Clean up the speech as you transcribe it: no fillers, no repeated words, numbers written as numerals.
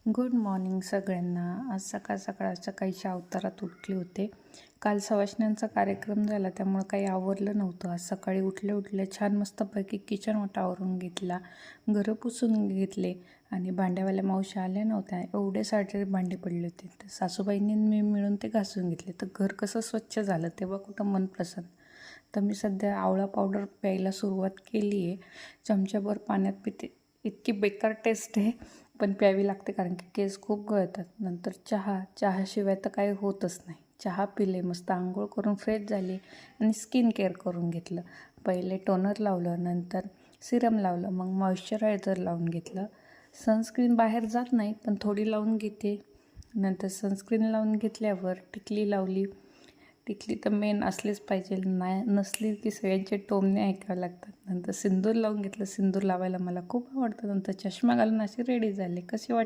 Good morning सगळ्यांना. आज सकाळच्या अवतारात उठले होते. काल सवाष्ण्यांचा कार्यक्रम झाला त्यामुळं काही आवरलं नव्हतं. आज सकाळी उठल्या छान मस्तपैकी किचन ओटा आवरून घेतला, घरं पुसून घेतले आणि भांड्यावाल्या मावशी आल्या नव्हत्या. एवढे सारे भांडे पडले होते, तर सासूबाईंनी मी मिळून ते घासून घेतले. तर घर कसं स्वच्छ झालं तेव्हा कुठं मन प्रसन्न. तर मी सध्या आवळा पावडर प्यायला सुरुवात केली आहे. चमच्याभर पाण्यात पिते. इतकी बेकार टेस्ट आहे, पण प्यावी लागते कारण की केस खूप गळतात. नंतर चहाशिवाय तर काही होतच नाही. चहा पिले, मस्त आंघोळ करून फ्रेश झाली आणि स्किन केअर करून घेतलं. पहिले टोनर लावलं, नंतर सिरम लावलं, मग मॉइश्चरायझर लावून घेतलं. सनस्क्रीन बाहेर जात नाही पण थोडी लावून घेते. नंतर सनस्क्रीन लावून घेतल्यावर टिकली लावली. टिकली तर मेन असलीच पाहिजे, नाही नसली की सगळ्यांचे टोमणे ऐकावे लागतात. नंतर सिंदूर लावून घेतलं. सिंदूर लावायला मला खूप आवडतं. नंतर चष्मा घालून अशी रेडी झाले. कशी वाटते